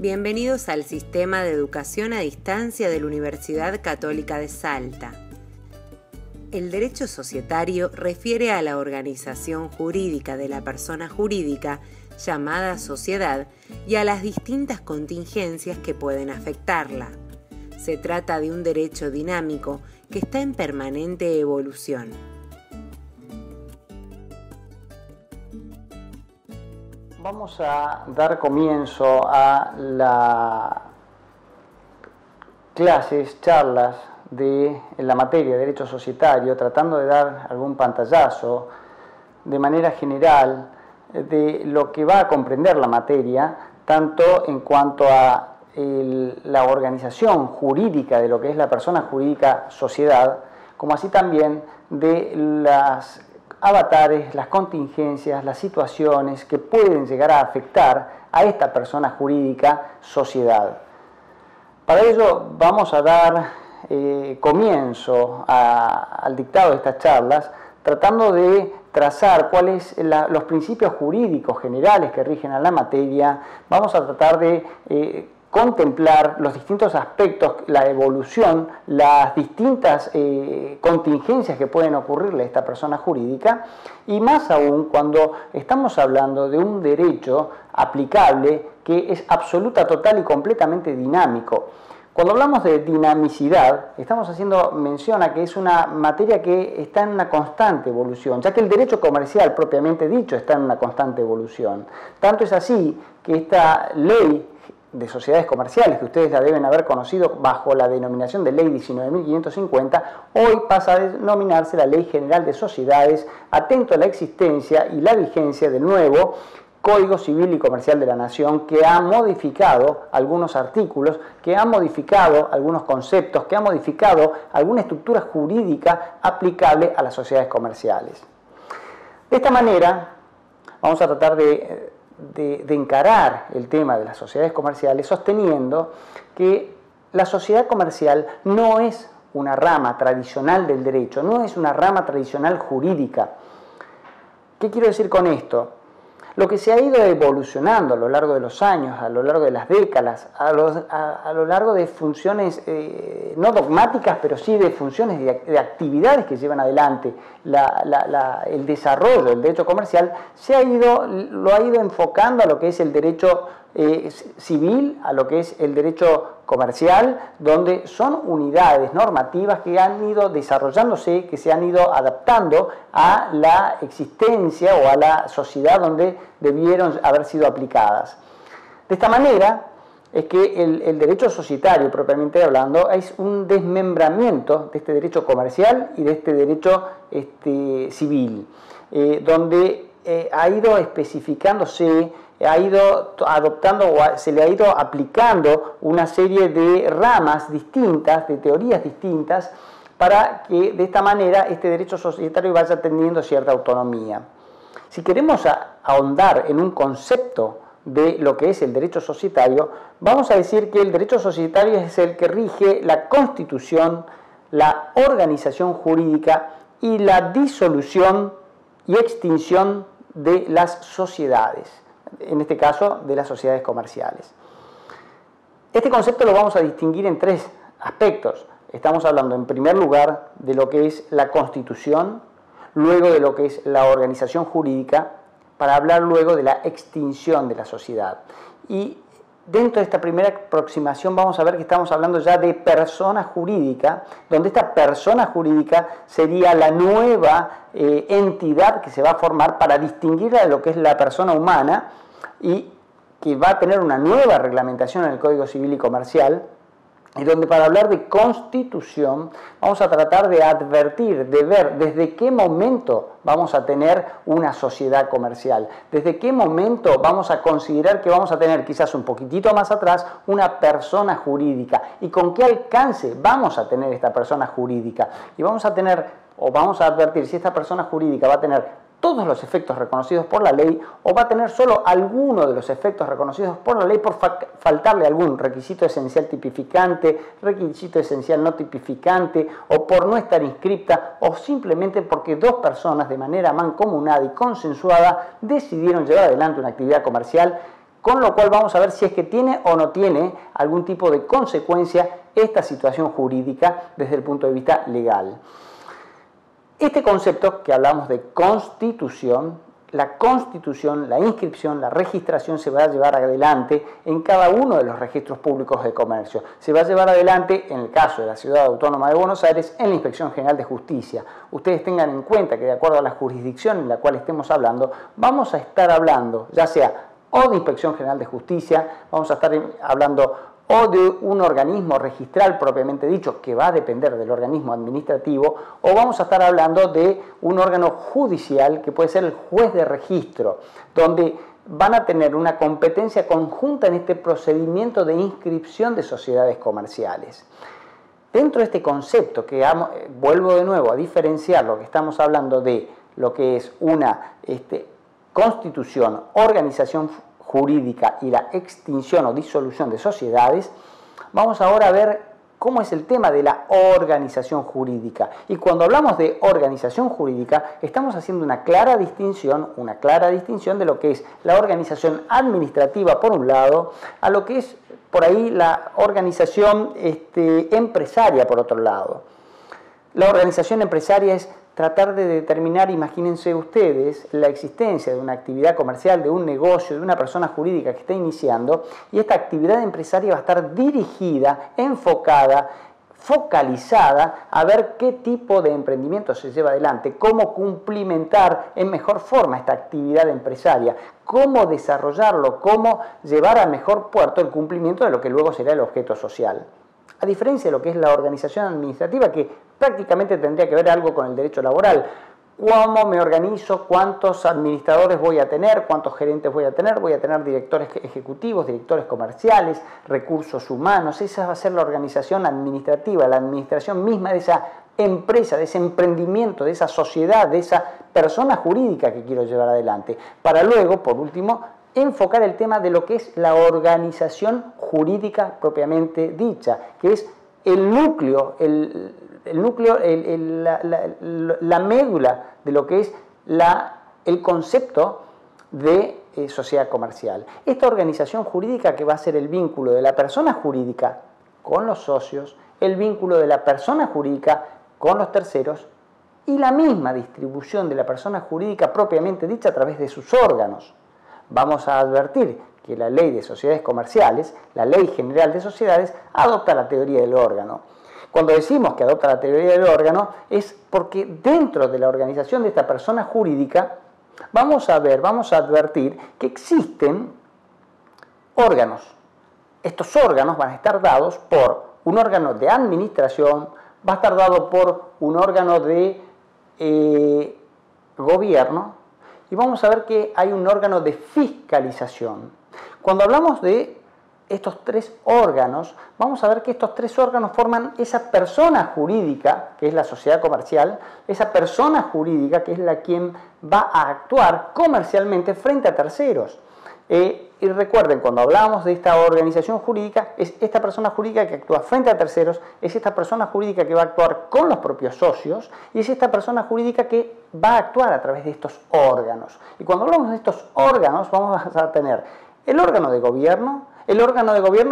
Bienvenidos al Sistema de Educación a Distancia de la Universidad Católica de Salta. El derecho societario refiere a la organización jurídica de la persona jurídica llamada sociedad y a las distintas contingencias que pueden afectarla. Se trata de un derecho dinámico que está en permanente evolución. Vamos a dar comienzo a las charlas en la materia de derecho societario, tratando de dar algún pantallazo de manera general de lo que va a comprender la materia, tanto en cuanto a la organización jurídica de lo que es la persona jurídica sociedad, como así también de las avatares, las contingencias, las situaciones que pueden llegar a afectar a esta persona jurídica sociedad. Para ello vamos a dar comienzo al dictado de estas charlas, tratando de trazar cuáles los principios jurídicos generales que rigen a la materia. Vamos a tratar de contemplar los distintos aspectos, la evolución, las distintas contingencias que pueden ocurrirle a esta persona jurídica, y más aún cuando estamos hablando de un derecho aplicable que es absoluta, total y completamente dinámico. Cuando hablamos de dinamicidad, estamos haciendo mención a que es una materia que está en una constante evolución, ya que el derecho comercial propiamente dicho está en una constante evolución. Tanto es así que esta ley de sociedades comerciales, que ustedes la deben haber conocido bajo la denominación de Ley 19.550, hoy pasa a denominarse la Ley General de Sociedades, atento a la existencia y la vigencia del nuevo Código Civil y Comercial de la Nación, que ha modificado algunos artículos, que ha modificado algunos conceptos, que ha modificado alguna estructura jurídica aplicable a las sociedades comerciales. De esta manera, vamos a tratar de encarar el tema de las sociedades comerciales sosteniendo que la sociedad comercial no es una rama tradicional del derecho, no es una rama tradicional jurídica. ¿Qué quiero decir con esto? Lo que se ha ido evolucionando a lo largo de los años, a lo largo de las décadas, a lo largo de funciones no dogmáticas, pero sí de funciones de actividades que llevan adelante el desarrollo del derecho comercial, lo ha ido enfocando a lo que es el derecho civil, a lo que es el derecho comercial, donde son unidades normativas que han ido desarrollándose, que se han ido adaptando a la existencia o a la sociedad donde debieron haber sido aplicadas. De esta manera es que el derecho societario, propiamente hablando, es un desmembramiento de este derecho comercial y de este derecho civil, donde ha ido especificándose, ha ido adoptando o se le ha ido aplicando una serie de ramas distintas, de teorías distintas, para que de esta manera este derecho societario vaya teniendo cierta autonomía. Si queremos ahondar en un concepto de lo que es el derecho societario, vamos a decir que el derecho societario es el que rige la constitución, la organización jurídica y la disolución y extinción de las sociedades, en este caso de las sociedades comerciales. Este concepto lo vamos a distinguir en tres aspectos. Estamos hablando en primer lugar de lo que es la constitución, luego de lo que es la organización jurídica, para hablar luego de la extinción de la sociedad. Y dentro de esta primera aproximación vamos a ver que estamos hablando ya de persona jurídica, donde esta persona jurídica sería la nueva entidad que se va a formar para distinguirla de lo que es la persona humana y que va a tener una nueva reglamentación en el Código Civil y Comercial, y donde para hablar de constitución vamos a tratar de advertir, de ver desde qué momento vamos a tener una sociedad comercial, desde qué momento vamos a considerar que vamos a tener quizás un poquitito más atrás una persona jurídica y con qué alcance vamos a tener esta persona jurídica. Y vamos a tener, o vamos a advertir si esta persona jurídica va a tener todos los efectos reconocidos por la ley o va a tener solo alguno de los efectos reconocidos por la ley por faltarle algún requisito esencial tipificante, requisito esencial no tipificante, o por no estar inscripta, o simplemente porque dos personas de manera mancomunada y consensuada decidieron llevar adelante una actividad comercial con lo cual vamos a ver si es que tiene o no tiene algún tipo de consecuencia esta situación jurídica desde el punto de vista legal. Este concepto que hablamos de constitución, la inscripción, la registración se va a llevar adelante en cada uno de los registros públicos de comercio. Se va a llevar adelante, en el caso de la Ciudad Autónoma de Buenos Aires, en la Inspección General de Justicia. Ustedes tengan en cuenta que de acuerdo a la jurisdicción en la cual estemos hablando, vamos a estar hablando, ya sea o de Inspección General de Justicia, vamos a estar hablando o de un organismo registral propiamente dicho, que va a depender del organismo administrativo, o vamos a estar hablando de un órgano judicial, que puede ser el juez de registro, donde van a tener una competencia conjunta en este procedimiento de inscripción de sociedades comerciales. Dentro de este concepto, que vuelvo de nuevo a diferenciar lo que estamos hablando de lo que es una constitución, organización jurídica y la extinción o disolución de sociedades, vamos ahora a ver cómo es el tema de la organización jurídica. Y cuando hablamos de organización jurídica, estamos haciendo una clara distinción de lo que es la organización administrativa por un lado, a lo que es por ahí la organización empresaria por otro lado. La organización empresaria es tratar de determinar, imagínense ustedes, la existencia de una actividad comercial, de un negocio, de una persona jurídica que está iniciando, y esta actividad empresaria va a estar dirigida, enfocada, focalizada a ver qué tipo de emprendimiento se lleva adelante, cómo cumplimentar en mejor forma esta actividad empresaria, cómo desarrollarlo, cómo llevar a mejor puerto el cumplimiento de lo que luego será el objeto social. A diferencia de lo que es la organización administrativa, que prácticamente tendría que ver algo con el derecho laboral. ¿Cómo me organizo? ¿Cuántos administradores voy a tener? ¿Cuántos gerentes voy a tener? Voy a tener directores ejecutivos, directores comerciales, recursos humanos. Esa va a ser la organización administrativa, la administración misma de esa empresa, de ese emprendimiento, de esa sociedad, de esa persona jurídica que quiero llevar adelante. Para luego, por último, enfocar el tema de lo que es la organización jurídica propiamente dicha, que es el núcleo, la médula de lo que es el concepto de sociedad comercial. Esta organización jurídica que va a ser el vínculo de la persona jurídica con los socios, el vínculo de la persona jurídica con los terceros y la misma distribución de la persona jurídica propiamente dicha a través de sus órganos. Vamos a advertir que la ley de sociedades comerciales, la ley general de sociedades, adopta la teoría del órgano. Cuando decimos que adopta la teoría del órgano es porque dentro de la organización de esta persona jurídica vamos a advertir que existen órganos. Estos órganos van a estar dados por un órgano de administración, va a estar dado por un órgano de gobierno, y vamos a ver que hay un órgano de fiscalización. Cuando hablamos de estos tres órganos, vamos a ver que estos tres órganos forman esa persona jurídica, que es la sociedad comercial, esa persona jurídica que es la quien va a actuar comercialmente frente a terceros. Y recuerden, cuando hablamos de esta organización jurídica, es esta persona jurídica que actúa frente a terceros, es esta persona jurídica que va a actuar con los propios socios, y es esta persona jurídica que va a actuar a través de estos órganos. Y cuando hablamos de estos órganos, vamos a tener el órgano de gobierno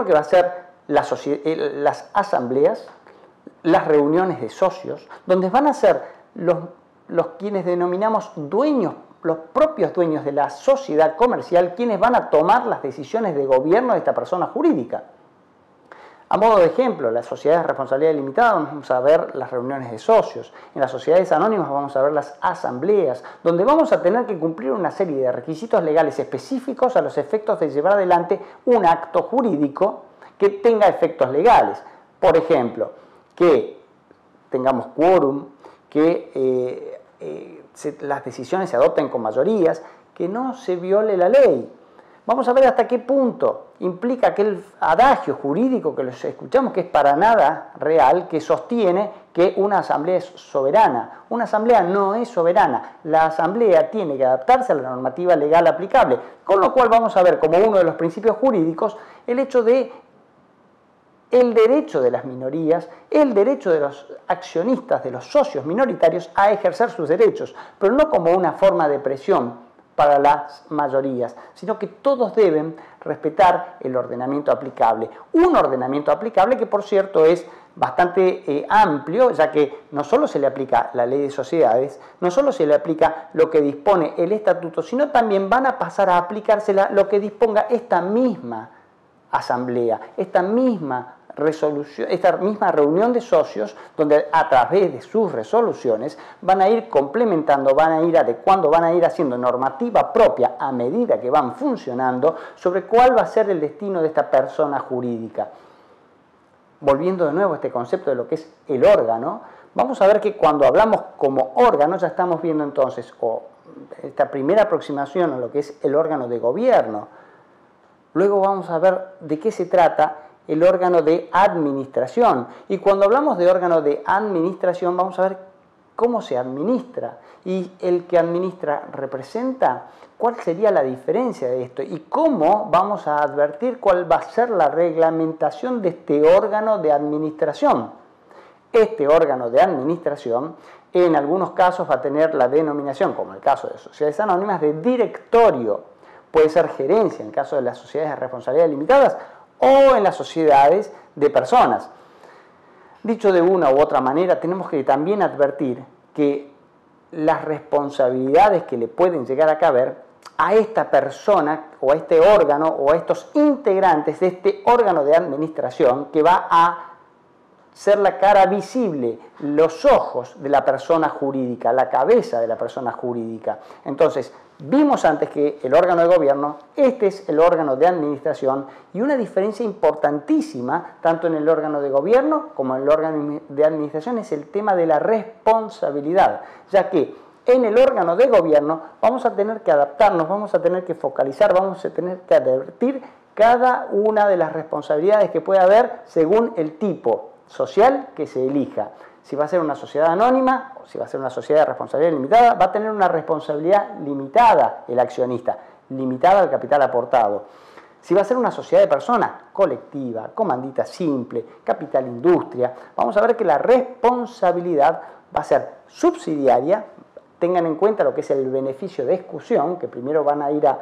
que va a ser las asambleas, las reuniones de socios, donde van a ser los quienes denominamos dueños, los propios dueños de la sociedad comercial, quienes van a tomar las decisiones de gobierno de esta persona jurídica. A modo de ejemplo, las sociedades de responsabilidad limitada vamos a ver las reuniones de socios. En las sociedades anónimas vamos a ver las asambleas, donde vamos a tener que cumplir una serie de requisitos legales específicos a los efectos de llevar adelante un acto jurídico que tenga efectos legales. Por ejemplo, que tengamos quórum, que las decisiones se adopten con mayorías, que no se viole la ley. Vamos a ver hasta qué punto implica aquel adagio jurídico que los escuchamos, que es para nada real, que sostiene que una asamblea es soberana. Una asamblea no es soberana. La asamblea tiene que adaptarse a la normativa legal aplicable. Con lo cual vamos a ver como uno de los principios jurídicos el hecho de el derecho de las minorías, el derecho de los accionistas, de los socios minoritarios a ejercer sus derechos, pero no como una forma de presión para las mayorías, sino que todos deben respetar el ordenamiento aplicable. Un ordenamiento aplicable que, por cierto, es bastante amplio, ya que no solo se le aplica la ley de sociedades, no solo se le aplica lo que dispone el estatuto, sino también van a pasar a aplicársela lo que disponga esta misma asamblea, esta misma resolución, esta misma reunión de socios, donde a través de sus resoluciones van a ir complementando, van a ir adecuando, van a ir haciendo normativa propia a medida que van funcionando sobre cuál va a ser el destino de esta persona jurídica. Volviendo de nuevo a este concepto de lo que es el órgano, vamos a ver que cuando hablamos como órgano ya estamos viendo entonces esta primera aproximación a lo que es el órgano de gobierno. Luego vamos a ver de qué se trata el órgano de administración. Y cuando hablamos de órgano de administración, vamos a ver cómo se administra. Y el que administra representa, ¿cuál sería la diferencia de esto? Y cómo vamos a advertir cuál va a ser la reglamentación de este órgano de administración. Este órgano de administración, en algunos casos va a tener la denominación, como el caso de sociedades anónimas, de directorio. Puede ser gerencia en el caso de las sociedades de responsabilidad limitadas, o en las sociedades de personas. Dicho de una u otra manera, tenemos que también advertir que las responsabilidades que le pueden llegar a caber a esta persona o a este órgano o a estos integrantes de este órgano de administración que va a ser la cara visible, los ojos de la persona jurídica, la cabeza de la persona jurídica. Entonces, vimos antes que el órgano de gobierno, este es el órgano de administración, y una diferencia importantísima, tanto en el órgano de gobierno como en el órgano de administración, es el tema de la responsabilidad, ya que en el órgano de gobierno vamos a tener que adaptarnos, vamos a tener que focalizar, vamos a tener que advertir cada una de las responsabilidades que puede haber según el tipo social que se elija. Si va a ser una sociedad anónima o si va a ser una sociedad de responsabilidad limitada, va a tener una responsabilidad limitada el accionista, limitada al capital aportado. Si va a ser una sociedad de personas, colectiva, comandita simple, capital industria, vamos a ver que la responsabilidad va a ser subsidiaria. Tengan en cuenta lo que es el beneficio de exclusión, que primero van a ir a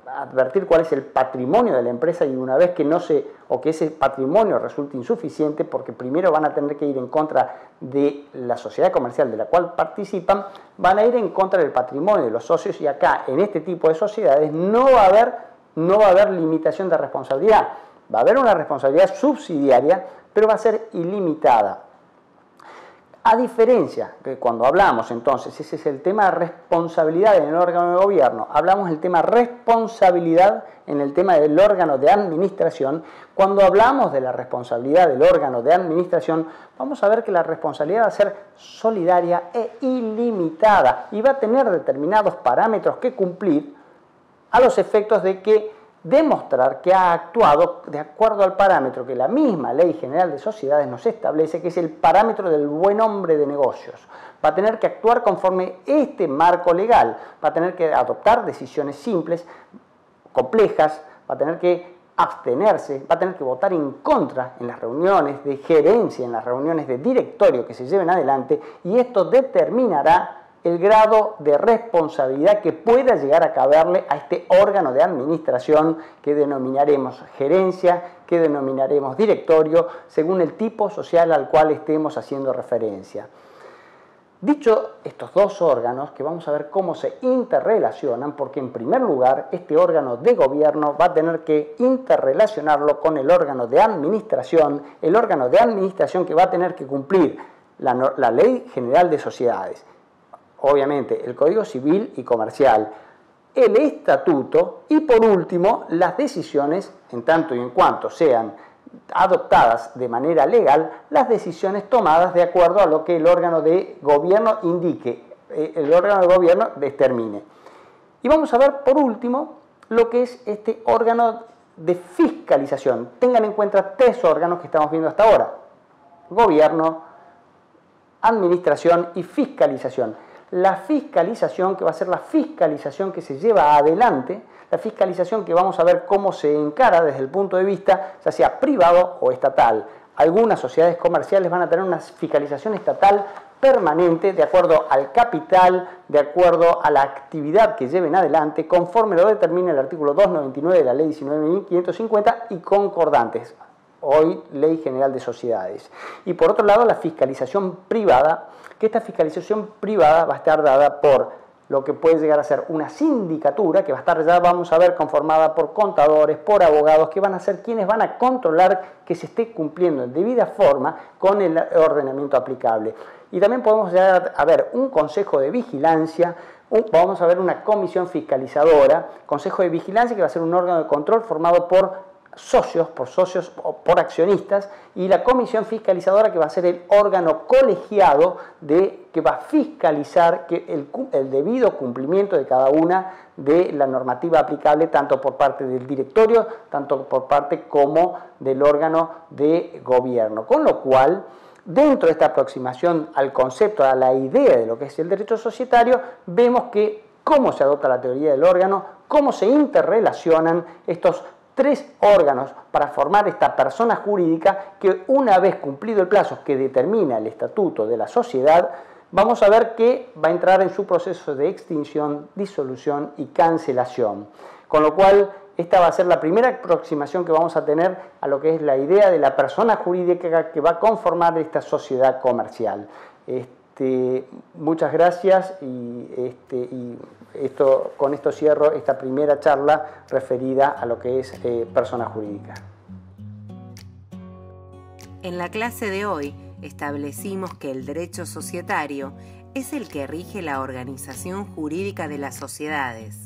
advertir cuál es el patrimonio de la empresa, y una vez que que ese patrimonio resulte insuficiente, porque primero van a tener que ir en contra de la sociedad comercial de la cual participan, van a ir en contra del patrimonio de los socios, y acá en este tipo de sociedades no va a haber limitación de responsabilidad. Va a haber una responsabilidad subsidiaria, pero va a ser ilimitada. A diferencia que cuando hablamos, entonces, ese es el tema de responsabilidad en el órgano de gobierno, hablamos del tema responsabilidad en el tema del órgano de administración. Cuando hablamos de la responsabilidad del órgano de administración, vamos a ver que la responsabilidad va a ser solidaria e ilimitada y va a tener determinados parámetros que cumplir a los efectos de que demostrar que ha actuado de acuerdo al parámetro que la misma Ley General de Sociedades nos establece, que es el parámetro del buen hombre de negocios. Va a tener que actuar conforme este marco legal, va a tener que adoptar decisiones simples, complejas, va a tener que abstenerse, va a tener que votar en contra en las reuniones de gerencia, en las reuniones de directorio que se lleven adelante, y esto determinará el grado de responsabilidad que pueda llegar a caberle a este órgano de administración que denominaremos gerencia, que denominaremos directorio, según el tipo social al cual estemos haciendo referencia. Dicho estos dos órganos, que vamos a ver cómo se interrelacionan, porque en primer lugar este órgano de gobierno va a tener que interrelacionarlo con el órgano de administración que va a tener que cumplir la Ley General de Sociedades. Obviamente, el Código Civil y Comercial, el Estatuto y, por último, las decisiones, en tanto y en cuanto sean adoptadas de manera legal, las decisiones tomadas de acuerdo a lo que el órgano de gobierno indique, el órgano de gobierno determine. Y vamos a ver, por último, lo que es este órgano de fiscalización. Tengan en cuenta tres órganos que estamos viendo hasta ahora: gobierno, administración y fiscalización. La fiscalización, que va a ser la fiscalización que se lleva adelante, la fiscalización que vamos a ver cómo se encara desde el punto de vista ya sea privado o estatal. Algunas sociedades comerciales van a tener una fiscalización estatal permanente de acuerdo al capital, de acuerdo a la actividad que lleven adelante, conforme lo determina el artículo 299 de la Ley 19.550 y concordantes, hoy Ley General de Sociedades. Y por otro lado, la fiscalización privada, que esta fiscalización privada va a estar dada por lo que puede llegar a ser una sindicatura, que va a estar, ya vamos a ver, conformada por contadores, por abogados, que van a ser quienes van a controlar que se esté cumpliendo en debida forma con el ordenamiento aplicable. Y también podemos llegar a ver un consejo de vigilancia, vamos a ver una comisión fiscalizadora, consejo de vigilancia que va a ser un órgano de control formado por socios o por accionistas, y la comisión fiscalizadora que va a ser el órgano colegiado que va a fiscalizar que el debido cumplimiento de cada una de la normativa aplicable, tanto por parte del directorio, tanto por parte como del órgano de gobierno. Con lo cual, dentro de esta aproximación al concepto, a la idea de lo que es el derecho societario, vemos que cómo se adopta la teoría del órgano, cómo se interrelacionan estos tres órganos para formar esta persona jurídica que, una vez cumplido el plazo que determina el estatuto de la sociedad, vamos a ver que va a entrar en su proceso de extinción, disolución y cancelación. Con lo cual, esta va a ser la primera aproximación que vamos a tener a lo que es la idea de la persona jurídica que va a conformar esta sociedad comercial. Muchas gracias con esto cierro esta primera charla referida a lo que es persona jurídica. En la clase de hoy establecimos que el derecho societario es el que rige la organización jurídica de las sociedades.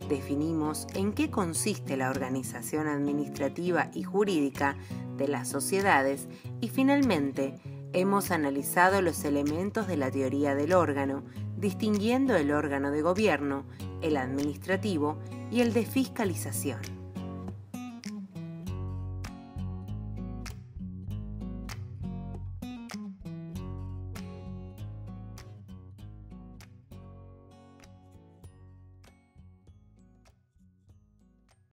Definimos en qué consiste la organización administrativa y jurídica de las sociedades y finalmente hemos analizado los elementos de la teoría del órgano, distinguiendo el órgano de gobierno, el administrativo y el de fiscalización.